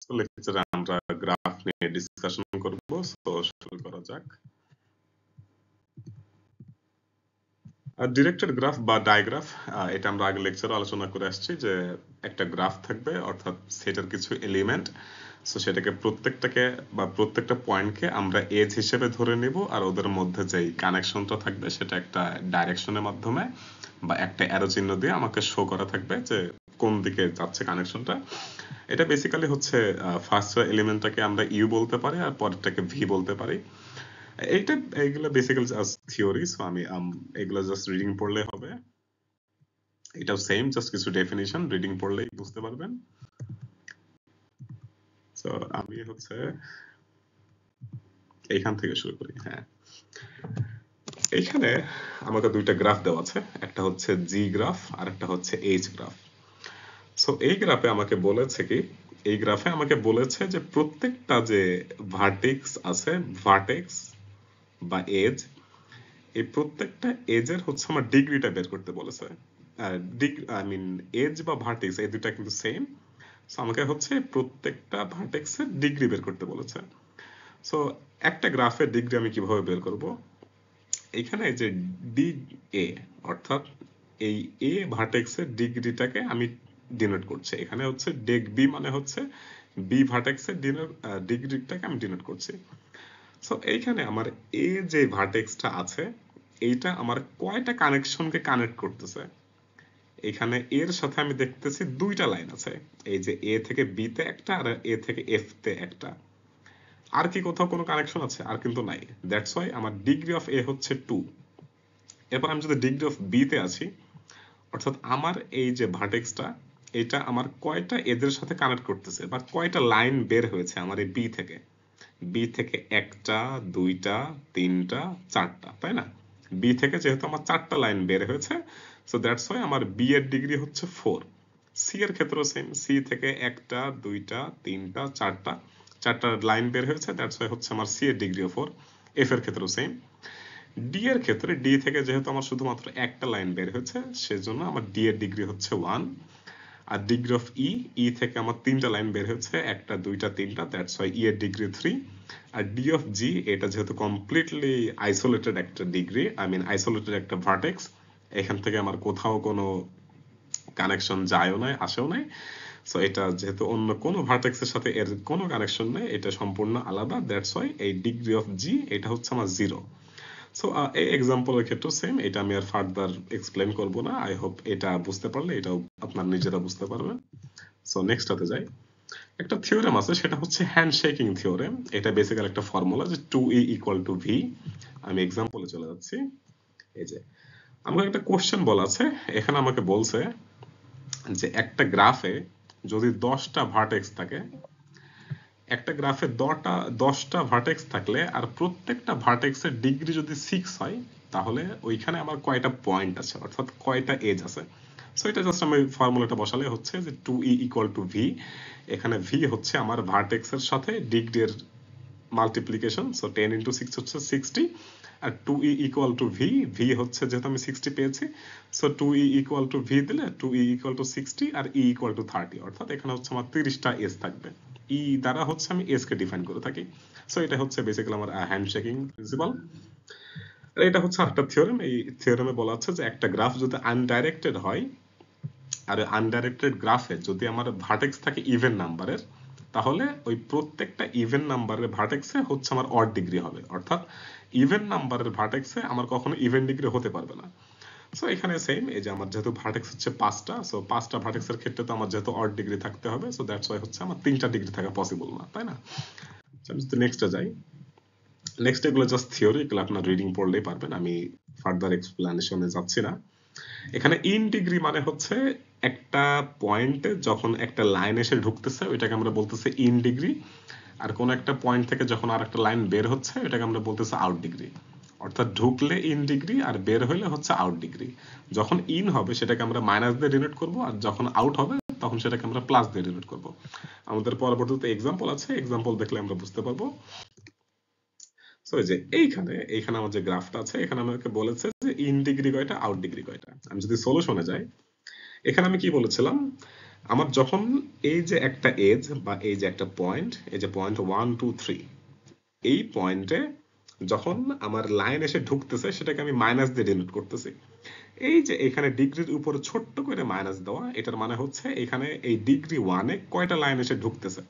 লেকচারে আমরা গ্রাফ নিয়ে ডিসকাশন করব, তো শুরু করা যাক। ডিরেক্টেড গ্রাফ বা ডায়াগ্রাফ, এটা আমরা আগে লেকচারে আলোচনা করে আসছি যে একটা গ্রাফ থাকবে, অর্থাৎ সেটার কিছু এলিমেন্ট, সো সেটাকে প্রত্যেকটাকে বা প্রত্যেকটা পয়েন্টকে আমরা এজ হিসেবে ধরে নিব, আর ওদের মধ্যে যেই কানেকশনটা থাকবে সেটা একটা ডাইরেকশনের মাধ্যমে বা একটা অ্যারো চিহ্ন দিয়ে আমাকে শো করা থাকবে যে কোন দিকে যাচ্ছে কানেকশনটা। এটা বেসিক্যালি হচ্ছে ফার্স্ট এলিমেন্টটাকে আমরা ইউ বলতে পারি আর পরেরটাকে ভি বলতে পারি। এইগুলো বেসিক্যালি জাস্ট থিওরি, সো আমি এগুলো জাস্ট রিডিং পড়লে হবে। এটাও সেম, জাস্ট কিছু ডেফিনিশন রিডিং পড়লেই বুঝতে পারবেন। সো আমি হচ্ছে এইখান থেকে শুরু করি। হ্যাঁ, এইখানে আমাকে দুইটা গ্রাফ দেওয়া আছে, একটা হচ্ছে জি গ্রাফ আর একটা হচ্ছে এইচ গ্রাফ। সো এই গ্রাফে আমাকে বলেছে কি, এই গ্রাফে আমাকে বলেছে যে প্রত্যেকটা যে ভার্টেক্স আছে, ভার্টেক্স বা এজ, এই প্রত্যেকটা এজের হচ্ছে আমার ডিগ্রিটা বের করতে বলেছে। আই মিন এজ বা ভার্টেক্স এই দুটা কিন্তু সেম, সো আমাকে হচ্ছে প্রত্যেকটা ভার্টেক্সের ডিগ্রি বের করতে বলেছে। সো একটা গ্রাফের ডিগ্রি আমি কিভাবে বের করব, এখানে যে ডি এ, অর্থাৎ এই এ ভার্টেক্সের ডিগ্রিটাকে আমি ডিনোট করছি। এখানে হচ্ছে ডেক বি মানে হচ্ছে বি ভার্টেক্সের ডিগ্রিটাকে আমি ডিনোট করছি। সো এইখানে আমার এ যে ভার্টেক্সটা আছে, এইটা আমার কয়টা কানেকশনকে কানেক্ট করতেছে। এখানে এর সাথে আমি দেখতেছি দুইটা লাইন আছে, এই যে এ থেকে বি তে একটা আর এ থেকে এফ তে একটা। আর কি কোথাও কোনো কানেকশন আছে? আর কিন্তু নাই। দ্যাটস ওয়াই আমার ডিগ্রি অফ এ হচ্ছে 2। এরপর আমি যদি ডিগ্রি অফ বি তে আছি, অর্থাৎ আমার এই যে ভার্টেক্সটা, এটা আমার কয়টা এদের সাথে কানেক্ট করতেছে বা কয়টা লাইন বের হয়েছে আমার এই বি থেকে। বি থেকে একটা, দুইটা, তিনটা, চারটা, তাই না? বি থেকে যেহেতু আমার চারটা লাইন বের হয়েছে, সো দ্যাটস ওয়াই আমার বি এর ডিগ্রি হচ্ছে 4। সি এর ক্ষেত্রেও সেম, সি থেকে একটা, দুইটা, তিনটা, চারটা, চারটা লাইন বের হয়েছে, দ্যাটস ওয়াই হচ্ছে আমার সি এর ডিগ্রিও 4। এফ এর ক্ষেত্রেও সেম। ডি এর ক্ষেত্রে ডি থেকে যেহেতু আমার শুধুমাত্র একটা লাইন বের হয়েছে, সেজন্য আমার ডি এর ডিগ্রি হচ্ছে 1। আর ডিগ্রি অফ ই, ই থেকে আমার তিনটা লাইন বের হচ্ছে, একটা, দুইটা, তিনটা, দ্যাটস ওয়াই ই এর ডিগ্রি 3। আর ডি অফ জি, এটা যেহেতু কমপ্লিটলি আইসোলেটেড একটা ডিগ্রি, আই মিন আইসোলেটেড একটা ভার্টেক্স, এখান থেকে আমার কোথাও কোনো কানেকশন যায়ও নাই, আসেও নাই, সো এটা যেহেতু অন্য কোনো ভার্টেক্সের সাথে এর কোনো কানেকশন নেই, এটা সম্পূর্ণ আলাদা, দ্যাটস ওয়াই এই ডিগ্রি অফ জি এটা হচ্ছে আমার 0। সো এই এক্সাম্পলের ক্ষেত্রেও সেম, এটা আমি আর ফার্দার এক্সপ্লেন করব না। আই হোপ এটা বুঝতে পারলে এটাও আপনার নিজেরা বুঝতে পারবেন। সো নেক্সটটাতে যাই। একটা থিওরেম আছে, সেটা হচ্ছে হ্যান্ডশেকিং থিওরেম। এটা বেসিক্যালি একটা ফর্মুলা যে 2E ইকুয়াল টু ভি। আমি এক্সাম্পলে চলে যাচ্ছি। এই যে আমাকে একটা কোশ্চেন বলা আছে, এখানে আমাকে বলছে যে একটা গ্রাফে যদি 10টা ভার্টেক্স থাকে, একটা গ্রাফে 10টা ভার্টেক্স থাকলে আর প্রত্যেকটা ভার্টেক্সের ডিগ্রি যদি 6 হয়, তাহলে ওইখানে আমার কয়টা পয়েন্ট আছে, অর্থাৎ কয়টা এজ আছে। সো এটা জাস্ট আমি ফর্মুলাটা বসালে হচ্ছে যে 2E ইকুয়াল টু ভি। এখানে ভি হচ্ছে আমার ভার্টেক্সের সাথে ডিগ্রির মাল্টিপ্লিকেশন, সো 10 ইন্টু 6 হচ্ছে 60। আর 2E equal two V, V হচ্ছে যেহেতু আমি 60 পেয়েছি, so 2E equal two V দিলে 2E ইকুয়াল টু 60 আর E ইকুয়াল টু 30, অর্থাৎ এখানে হচ্ছে আমার 30টা এজ থাকবে। ই দ্বারা হচ্ছে আমি এস কে ডিফাইন করে থাকি। সো এটা হচ্ছে বেসিক্যালি আমার হ্যান্ডশেকিং প্রিন্সিপাল। এটা হচ্ছে আরেকটা থিওরেম। এই থিওরেমে বলা হচ্ছে যে একটা গ্রাফ যদি আনডাইরেক্টেড হয়, আর আনডাইরেক্টেড গ্রাফে যদি আমার ভার্টেক্স থাকে ইভেন নাম্বারের, তাহলে ওই প্রত্যেকটা ইভেন নাম্বারের ভার্টেক্সে হচ্ছে আমার অড ডিগ্রি হবে, অর্থাৎ ইভেন নাম্বারের ভার্টেক্সে আমার কখনো ইভেন ডিগ্রি হতে পারবে না। সো এখানে সেম, এই যে আমার যেহেতু ভার্টেক্স হচ্ছে 5টা, সো 5টা ভার্টেক্সের ক্ষেত্রে তো আমার যেহেতু অড ডিগ্রি থাকতে হবে, সো দ্যাটস ওয়াই হচ্ছে আমার 3টা ডিগ্রি থাকা পসিবল না, তাই না? আমি যদি নেক্সটে যাই, নেক্সট এগুলো জাস্ট থিওরি, এগুলো আপনার রিডিং পড়লেই পারবেন, আমি ফার্দার এক্সপ্লেনেশনে যাচ্ছি না। এখানে ইন ডিগ্রি মানে হচ্ছে একটা পয়েন্টে যখন একটা লাইন এসে ঢুকতেছে ওইটাকে আমরা বলতেছি ইন ডিগ্রি, আর কোন একটা পয়েন্ট থেকে যখন আর একটা লাইন বের হচ্ছে ওইটাকে আমরা বলতেছি আউট ডিগ্রি। অর্থাৎ ঢুকলে ইন ডিগ্রি আর বের হইলে হচ্ছে আউট ডিগ্রি। যখন ইন হবে সেটাকে আমরা মাইনাস দিয়ে ডিনোট করব, আর যখন আউট হবে তখন সেটাকে আমরা প্লাস দিয়ে ডিনোট করব। আমাদের পরবর্তীতে এক্সাম্পল আছে, এক্সাম্পল দেখলে আমরা বুঝতে পারবো। সো এই যে এইখানে আমার যে গ্রাফটা আছে, এখানে আমাকে বলেছে যে ইন ডিগ্রি কয়টা, আউট ডিগ্রি কয়টা। আমি যদি সলিউশনে যাই, এখানে আমি কি বলেছিলাম, আমার যখন এই যে একটা এজ বা এই যে একটা পয়েন্ট, এই যে পয়েন্ট 1 2 3, এই পয়েন্টে যখন আমার লাইন এসে ঢুকতেছে সেটাকে আমি মাইনাস দিয়ে ডিনোট করতেছি। এই যে এখানে ডিগ্রির উপরে ছোট্ট করে মাইনাস দেওয়া, এটার মানে হচ্ছে এখানে এই ডিগ্রি 1-এ কয়টা লাইন এসে ঢুকতেছে।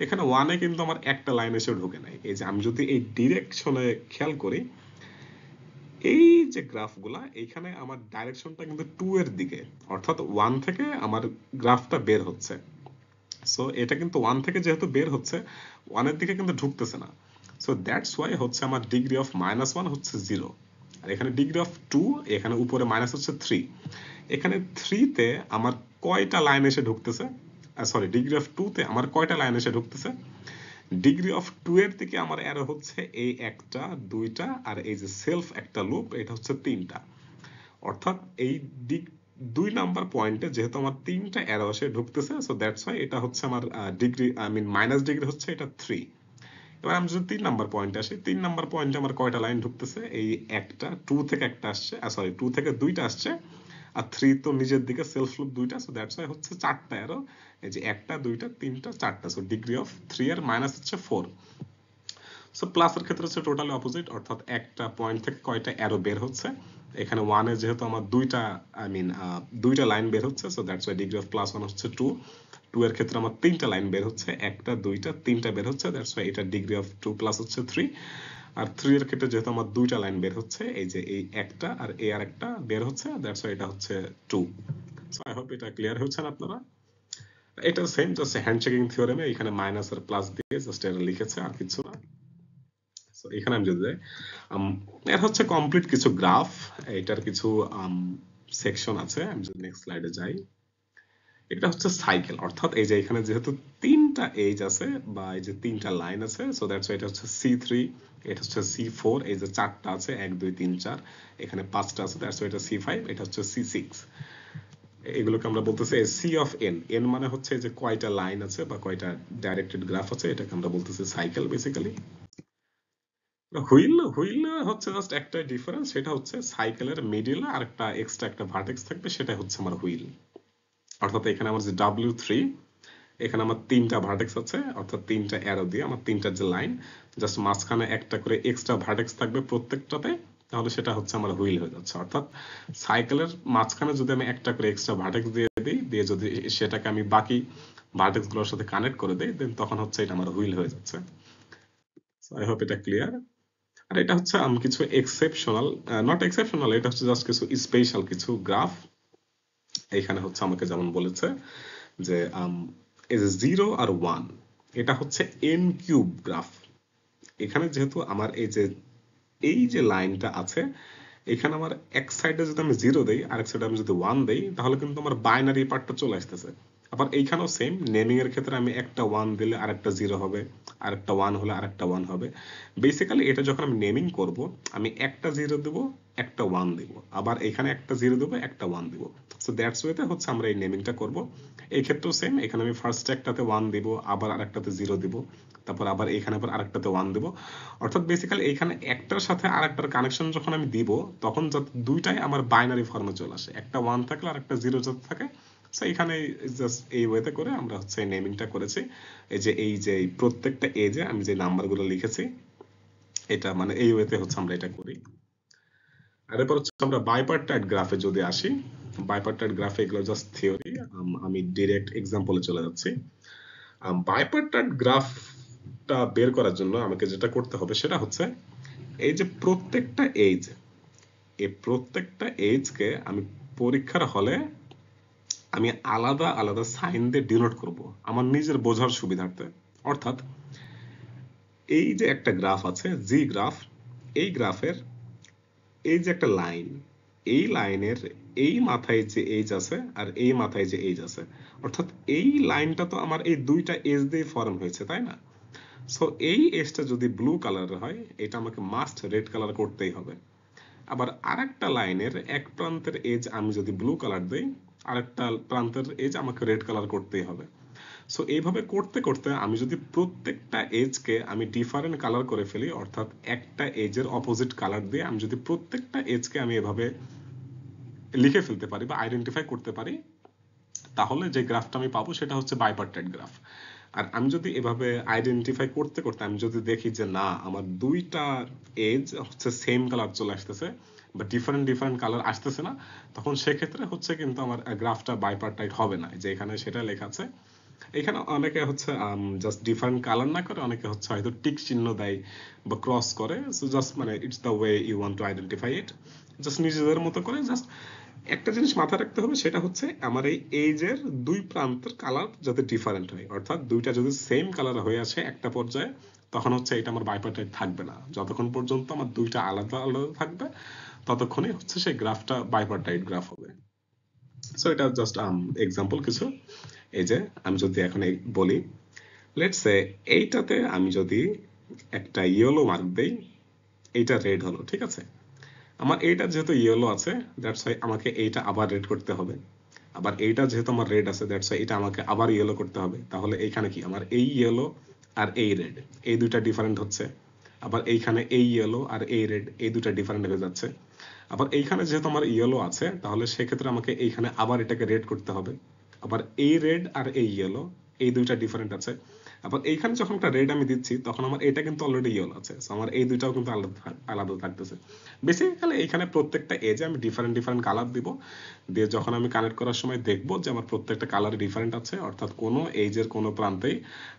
এখানে 1-এ কিন্তু আমার একটা লাইন এসে ঢুকে নাই। এই যে আমি যদি এই ডিরেকশনে খেয়াল করি, এই যে গ্রাফগুলা, এইখানে আমার ডাইরেকশনটা কিন্তু 2 এর দিকে, অর্থাৎ 1 থেকে আমার গ্রাফটা বের হচ্ছে। সো এটা কিন্তু 1 থেকে যেহেতু বের হচ্ছে, 1 এর দিকে কিন্তু ঢুকতেছে না। সো দ্যাটস ওয়াই হচ্ছে আমার ডিগ্রি অফ -1 হচ্ছে 0। আর এখানে ডিগ্রি অফ 2, এখানে উপরে মাইনাস হচ্ছে 3। এখানে 3 তে আমার কয়টা লাইন এসে ঢুকতেছে, সরি ডিগ্রি অফ 2 তে আমার কয়টা লাইন এসে ঢুকতেছে, ডিগ্রি অফ 2 এর দিকে আমার অ্যারো হচ্ছে এই একটা, দুইটা, আর এই যে সেলফ একটা লুপ, এটা হচ্ছে 3টা। অর্থাৎ এই দিক 2 নাম্বার পয়েন্টে যেহেতু আমার 3টা অ্যারো এসে ঢুকতেছে, সো দ্যাটস ওয়াই এটা হচ্ছে আমার degree, I mean minus degree হচ্ছে এটা 3। এবার আমি যদি 3 নাম্বার পয়েন্টে আসি, 3 নাম্বার পয়েন্টে আমার কয়টা লাইন ঢুকতেছে, এই একটা, 2 থেকে একটা আসছে, সরি 2 থেকে দুইটা আসছে, আর 3 তো নিজের দিকে সেলফ লুপ দুইটা, সো দ্যাটস ওয়াই হচ্ছে 4টা অ্যারো। এই যে একটা, দুইটা, তিনটা, 4টা, সো ডিগ্রি অফ 3 এর মাইনাস হচ্ছে 4। সো প্লাসের ক্ষেত্রে হচ্ছে টোটালি অপোজিট, অর্থাৎ একটা পয়েন্ট থেকে কয়টা অ্যারো বের হচ্ছে। এখানে 1 এ যেহেতু আমার দুইটা, আই মিন দুইটা লাইন বের হচ্ছে, so that's why degree of +1 হচ্ছে 2। 2 এর ক্ষেত্রে আমার তিনটা লাইন বের হচ্ছে, একটা, দুইটা, তিনটা বের হচ্ছে, দ্যাটস ওয়াই এটা ডিগ্রি অফ 2 প্লাস হচ্ছে 3। আর 3 এর ক্ষেত্রে যেহেতু আমার দুইটা লাইন বের হচ্ছে, এই যে এই একটা আর এই আর একটা বের হচ্ছে, দ্যাটস ওয়াই এটা হচ্ছে 2। সো আই হোপ এটা ক্লিয়ার হচ্ছে না আপনারা। এটা সেম, জাস্ট হ্যান্ডশেকিং থিওরেমে এখানে মাইনাস আর প্লাস দিয়ে জাস্ট এটা লিখেছে, আর কিছু না। সো এখানে আমি যদি যাই, এর হচ্ছে কমপ্লিট কিছু গ্রাফ, এটার কিছু সেকশন আছে। আমি যদি নেক্সট স্লাইডে যাই, এটা হচ্ছে সাইকেল, অর্থাৎ এই যে এখানে যেহেতু তিনটা এজ আছে বা এই যে তিনটা লাইন আছে, সো দ্যাটস এটা হচ্ছে C3, এটা হচ্ছে C4, এই যে চারটা আছে 1 2 3 4, এখানে পাঁচটা আছে, দ্যাটস এটা C5, এটা হচ্ছে C6। এগুলোকে আমরা বলতেছি সি অফ এন। এন মানে হচ্ছে যে কয়টা লাইন আছে বা কয়টা ডাইরেক্টেড গ্রাফ আছে, এটাকে আমরা বলতেছি সাইকেল বেসিক্যালি। হুইল, হুইল হচ্ছে জাস্ট একটা ডিফারেন্স, সেটা হচ্ছে সাইকেলের মিডিলে আর একটা এক্সট্রা একটা ভার্টেক্স থাকবে, সেটা হচ্ছে আমার হুইল। অর্থাৎ এখানে আমার যে W3, এখানে আমার তিনটা ভার্টেক্স আছে, অর্থাৎ তিনটা অ্যারো দিয়ে আমার তিনটা যে লাইন, জাস্ট মাঝখানে একটা করে এক্সট্রা ভার্টেক্স থাকবে প্রত্যেকটাতে, তাহলে সেটা হচ্ছে আমার হুইল হয়ে যাচ্ছে। অর্থাৎ সাইকেলের মাঝখানে যদি আমি একটা করে এক্সট্রা ভার্টেক্স দিয়ে দিই, দিয়ে যদি সেটাকে আমি বাকি ভার্টেক্স গুলোর সাথে কানেক্ট করে দিই, দেন তখন হচ্ছে এটা আমার হুইল হয়ে যাচ্ছে। আই হোপ এটা ক্লিয়ার। আর এটা হচ্ছে কিছু এক্সেপশনাল, নট এক্সেপশনাল, এটা হচ্ছে জাস্ট কিছু স্পেশাল কিছু গ্রাফ। এখানে হচ্ছে আমাকে যেমন বলেছে যে এই যে 0 আর 1, এটা হচ্ছে n কিউব গ্রাফ। এখানে যেহেতু আমার এই যে লাইনটা আছে, এখানে আমার এক সাইডে যদি আমি 0 দেই, আরেক সাইডে আমি যদি 1 দেই, তাহলে কিন্তু আমার বাইনারি পার্টটা চলে আসতেছে। আবার এইখানেও সেম, নেমিং এর ক্ষেত্রে আমি একটা 1 দিলে আরেকটা 0 হবে, আরেকটা 1 হলে আরেকটা 1 হবে। বেসিক্যালি এটা যখন আমি নেমিং করব, আমি একটা 0 দেব, একটা 1 দেব, আবার এখানে একটা 0 দেব, একটা 1 দেব। সো দ্যাটস ওয়েতে হচ্ছে আমরা এই নেমিংটা করব। এই ক্ষেত্রেও সেম, এখানে আমি ফার্স্ট একটাতে 1 দেব, আবার আরেকটাতে 0 দেব, তারপর আবার এখানে আবার আরেকটাতে 1 দেব। অর্থাৎ বেসিক্যালি এখানে একটার সাথে আরেকটার কানেকশন যখন আমি দিব, তখন যাতে দুইটাই আমার বাইনারি ফর্মে চলে আসে, একটা 1 থাকলে আর একটা 0 যাতে থাকে। সো এখানে জাস্ট এই ওয়েতে করে আমরা হচ্ছে নেমিংটা করেছি। এই যে প্রত্যেকটা এজে আমি যে নাম্বারগুলো লিখেছি, এটা মানে এই ওয়েতে হচ্ছে আমরা এটা করি। আর এরপর হচ্ছে আমরা বাইপার্টাইট গ্রাফে যদি আসি, বাইপার্টাইট গ্রাফে এগুলো জাস্ট থিওরি, আমি ডিরেক্ট এক্সাম্পলে চলে যাচ্ছি। বাইপার্টাইট গ্রাফটা বের করার জন্য আমাকে যেটা করতে হবে সেটা হচ্ছে এই যে প্রত্যেকটা এজ, এই প্রত্যেকটা এজকে আমি পরীক্ষার হলে আমি আলাদা আলাদা সাইন দিয়ে ডিনোট করব আমার নিজের বোঝার সুবিধার্থে। অর্থাৎ এই যে একটা গ্রাফ আছে জি গ্রাফ, এই গ্রাফের এই যে একটা লাইন, এই লাইনের এই মাথায় যে এজ আছে আর এই মাথায় যে এজ আছে, অর্থাৎ এই লাইনটা তো আমার এই দুইটা এজ দিয়ে ফর্ম হয়েছে, তাই না? সো এই এজটা যদি ব্লু কালারের হয়, এটা আমাকে মাস্ট রেড কালার করতেই হবে। আবার আরেকটা লাইনের এক প্রান্তের এজ আমি যদি ব্লু কালার দেই, আরেকটা প্রান্তের এজ আমাকে রেড কালার করতেই হবে। সো এইভাবে করতে করতে আমি যদি প্রত্যেকটা এজকে আমি ডিফারেন্ট কালার করে ফেলি, অর্থাৎ একটা এজের অপোজিট কালার দিয়ে আমি যদি প্রত্যেকটা এজকে আমি এভাবে লিখে ফেলতে পারি বা আইডেন্টিফাই করতে পারি, তাহলে যে গ্রাফটা আমি পাবো সেটা হচ্ছে বাইপার্টাইট গ্রাফ। আর আমি যদি এভাবে আইডেন্টিফাই করতে করতে আমি যদি দেখি যে না আমার দুইটা এজ হচ্ছে সেম কালার চলে আসতেছে বা ডিফারেন্ট ডিফারেন্ট কালার আসতেছে না, তখন সেক্ষেত্রে হচ্ছে কিন্তু আমার গ্রাফটা বাইপার্টাইট হবে না, যে এখানে সেটা লেখা আছে। এখানে অনেকে হচ্ছে জাস্ট ডিফারেন্ট কালার না করে অনেকে হচ্ছে হয়তো টিক চিহ্ন দেয় বা ক্রস করে, সো জাস্ট মানে it's the way you want to identify it, just নিজেদের মতো করে। জাস্ট একটা জিনিস মাথায় রাখতে হবে, সেটা হচ্ছে আমার এই এজের দুই প্রান্তের কালার যাতে ডিফারেন্ট হয়, অর্থাৎ দুইটা যদি সেম কালার হয়ে আসে একটা পর্যায়ে, তখন হচ্ছে এটা আমার বাইপার্টাইট থাকবে না। যতক্ষণ পর্যন্ত আমার দুইটা আলাদা আলাদা থাকবে ততক্ষণই হচ্ছে সেই গ্রাফটা বাইপার্টাইট গ্রাফ হবে। সো এটা জাস্ট এক্সাম্পল কিছু। এই যে আমি যদি এখন বলি, লেটস সে এইটাতে আমি যদি একটা ইয়েলো মার্ক দেই, এইটা রেড হলো, ঠিক আছে। আমার এইটা যেহেতু ইয়েলো আছে, দ্যাটস ওয়াই আমাকে এইটা আবার রেড করতে হবে। আবার এইটা যেহেতু আমার রেড আছে, দ্যাটস ওয়াই এটা আমাকে আবার ইয়েলো করতে হবে। তাহলে এইখানে কি আমার এই ইয়েলো আর এই রেড এই দুইটা ডিফারেন্ট হচ্ছে। আবার এইখানে এই ইয়েলো আর এই রেড এই দুইটা ডিফারেন্ট হয়ে যাচ্ছে। আবার এইখানে যেহেতু আমার ইয়েলো আছে, তাহলে সেক্ষেত্রে আমাকে এইখানে আবার এটাকে রেড করতে হবে। আবার এই রেড আর এই ইয়েলো এই দুইটা ডিফারেন্ট আছে। আবার এইখানে যখন একটা রেড আমি দিচ্ছি, তখন আমার এটা কিন্তু অলরেডি ইয়েলো আছে, সো আমার এই দুইটাও কিন্তু আলাদা আলাদা থাকতেছে। বেসিক্যালি এইখানে প্রত্যেকটা এজে আমি ডিফারেন্ট ডিফারেন্ট কালার দিব, দিয়ে যখন আমি কানেক্ট করার সময় দেখবো যে আমার প্রত্যেকটা কালার ডিফারেন্ট আছে, অর্থাৎ কোনো এজের কোনো প্রান্তেই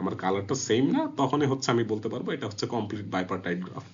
আমার কালারটা সেম না, তখনই হচ্ছে আমি বলতে পারবো এটা হচ্ছে কমপ্লিট বাইপার্টাইট গ্রাফ।